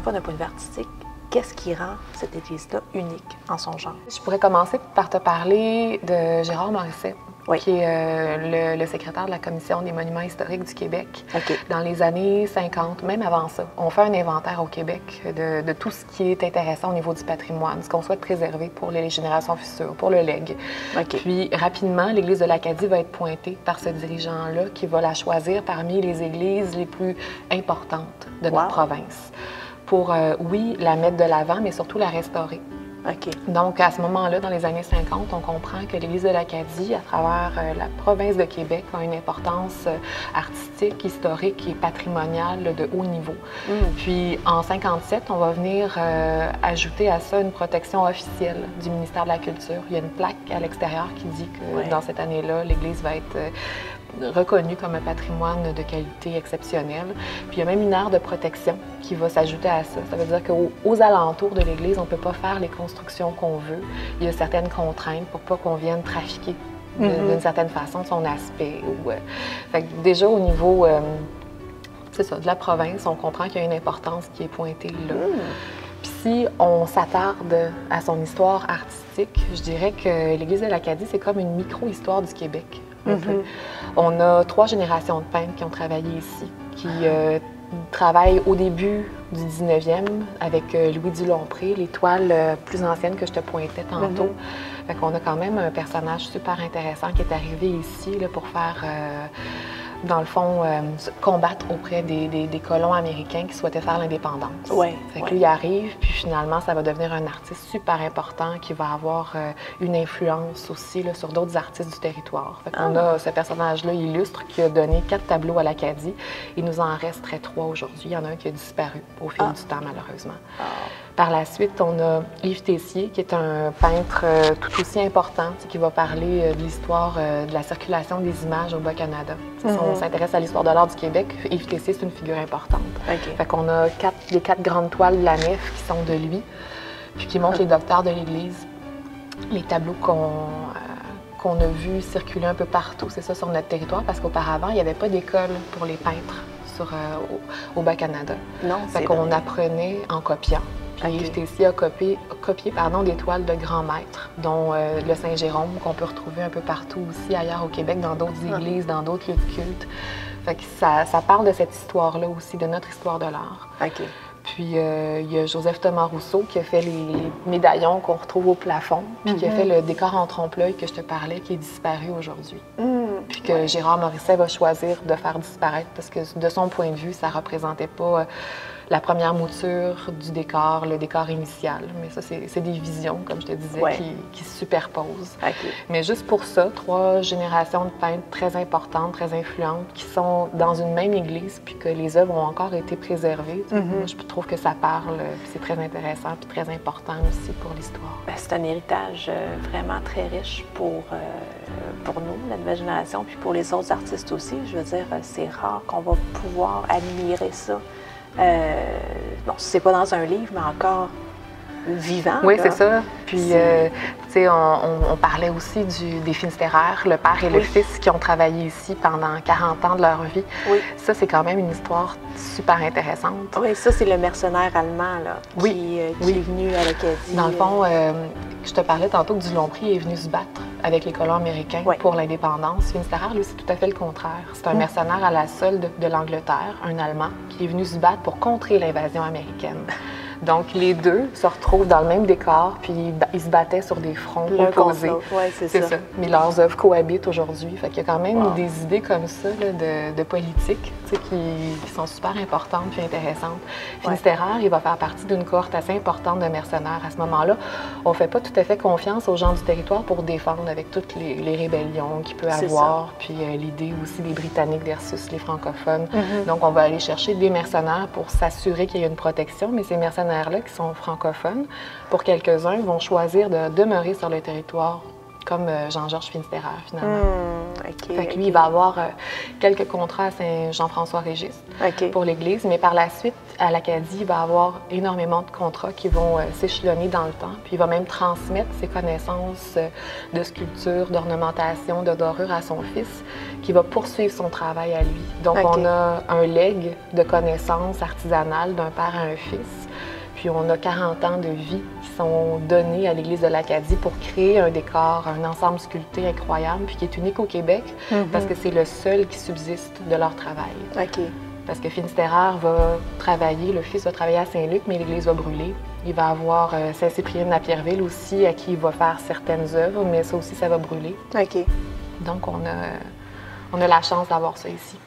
fois, d'un point de vue artistique, qu'est-ce qui rend cette église-là unique en son genre? Je pourrais commencer par te parler de Gérard Morisset, Oui. qui est le secrétaire de la Commission des monuments historiques du Québec. OK. Dans les années 50, même avant ça, on fait un inventaire au Québec de tout ce qui est intéressant au niveau du patrimoine, ce qu'on souhaite préserver pour les générations futures, pour le legs. OK. Puis, rapidement, l'église de l'Acadie va être pointée par ce dirigeant-là qui va la choisir parmi les églises les plus importantes de notre province pour, oui, la mettre de l'avant, mais surtout la restaurer. OK. Donc, à ce moment-là, dans les années 50, on comprend que l'Église de l'Acadie, à travers la province de Québec, a une importance artistique, historique et patrimoniale de haut niveau. Puis, en 57, on va venir ajouter à ça une protection officielle du ministère de la Culture. Il y a une plaque à l'extérieur qui dit que dans cette année-là, l'Église va être reconnu comme un patrimoine de qualité exceptionnelle. Puis il y a même une aire de protection qui va s'ajouter à ça. Ça veut dire qu'aux alentours de l'église, on ne peut pas faire les constructions qu'on veut. Il y a certaines contraintes pour pas qu'on vienne trafiquer d'une certaine façon son aspect. Fait que déjà au niveau c'est ça, de la province, on comprend qu'il y a une importance qui est pointée là. Puis si on s'attarde à son histoire artistique, je dirais que l'Église de l'Acadie, c'est comme une micro-histoire du Québec. On a 3 générations de peintres qui ont travaillé ici, qui travaillent au début du 19e avec Louis Dulompré, les toiles plus anciennes que je te pointais tantôt. Fait qu'on a quand même un personnage super intéressant qui est arrivé ici là, pour faire, dans le fond, combattre auprès des colons américains qui souhaitaient faire l'indépendance. Fait que lui, il arrive, puis finalement, ça va devenir un artiste super important qui va avoir une influence aussi là, sur d'autres artistes du territoire. Fait qu'on a ce personnage-là illustre qui a donné 4 tableaux à l'Acadie. Il nous en resterait 3 aujourd'hui. Il y en a un qui a disparu au fil du temps, malheureusement. Par la suite, on a Yves Tessier, qui est un peintre tout aussi important, qui va parler de l'histoire de la circulation des images au Bas-Canada. On s'intéresse à l'histoire de l'art du Québec. Yves Tessier, c'est une figure importante. Fait qu'on a les 4 grandes toiles de la nef qui sont de lui, puis qui montrent les docteurs de l'Église, les tableaux qu'on a vus circuler un peu partout, c'est ça, sur notre territoire, parce qu'auparavant, il n'y avait pas d'école pour les peintres au Bas-Canada. Fait qu'on apprenait en copiant. Puis Yves Tessier a copié des toiles de grands maîtres, dont le Saint-Jérôme, qu'on peut retrouver un peu partout aussi ailleurs au Québec, dans d'autres églises, dans d'autres lieux de culte. Fait que ça parle de cette histoire-là aussi, de notre histoire de l'art. Puis il y a Joseph Thomas Rousseau qui a fait les médaillons qu'on retrouve au plafond, puis qui a fait le décor en trompe-l'œil que je te parlais, qui est disparu aujourd'hui. Puis que Gérard Morisset va choisir de faire disparaître parce que de son point de vue, ça représentait pas la première mouture du décor, le décor initial. Mais ça, c'est des visions, comme je te disais, qui se superposent. Mais juste pour ça, 3 générations de peintres très importantes, très influentes, qui sont dans une même église, puis que les œuvres ont encore été préservées. Moi, je trouve que ça parle, puis c'est très intéressant, puis très important aussi pour l'histoire. C'est un héritage vraiment très riche pour nous, la nouvelle génération, puis pour les autres artistes aussi. Je veux dire, c'est rare qu'on va pouvoir admirer ça. Bon, c'est pas dans un livre, mais encore vivant. Oui, c'est ça. Puis, tu sais, on parlait aussi des Finistérières, le père et le fils qui ont travaillé ici pendant 40 ans de leur vie. Ça, c'est quand même une histoire super intéressante. Oui, ça, c'est le mercenaire allemand là, qui est venu à l'Acadie. Dans le fond, je te parlais tantôt que Dulompré est venu se battre avec les colons américains pour l'indépendance. Finistérière, lui, c'est tout à fait le contraire. C'est un mercenaire à la solde de l'Angleterre, un Allemand, qui est venu se battre pour contrer l'invasion américaine. Donc, les deux se retrouvent dans le même décor, puis ils se battaient sur des fronts opposés. C'est ça. Mais leurs œuvres cohabitent aujourd'hui. Fait qu'il y a quand même des idées comme ça là, de politique qui sont super importantes puis intéressantes. Finistérière, il va faire partie d'une cohorte assez importante de mercenaires. À ce moment-là, on ne fait pas tout à fait confiance aux gens du territoire pour défendre avec toutes les rébellions qu'il peut avoir, puis l'idée aussi des Britanniques versus les francophones. Donc, on va aller chercher des mercenaires pour s'assurer qu'il y a une protection, mais ces mercenaires là qui sont francophones, pour quelques-uns, vont choisir de demeurer sur le territoire, comme Jean-Georges Finistérière, finalement. Fait que lui, il va avoir quelques contrats à Saint-Jean-François-Régis pour l'Église, mais par la suite, à l'Acadie, il va avoir énormément de contrats qui vont s'échelonner dans le temps, puis il va même transmettre ses connaissances de sculpture, d'ornementation, de dorure à son fils, qui va poursuivre son travail à lui. Donc, on a un legs de connaissances artisanales d'un père à un fils. puis on a 40 ans de vie qui sont donnés à l'Église de l'Acadie pour créer un décor, un ensemble sculpté incroyable, puis qui est unique au Québec, parce que c'est le seul qui subsiste de leur travail. OK. Parce que Finistère va travailler, le fils va travailler à Saint-Luc, mais l'Église va brûler. Il va avoir Saint-Cyprien de la Pierreville aussi, à qui il va faire certaines œuvres, mais ça aussi, ça va brûler. OK. Donc, on a la chance d'avoir ça ici.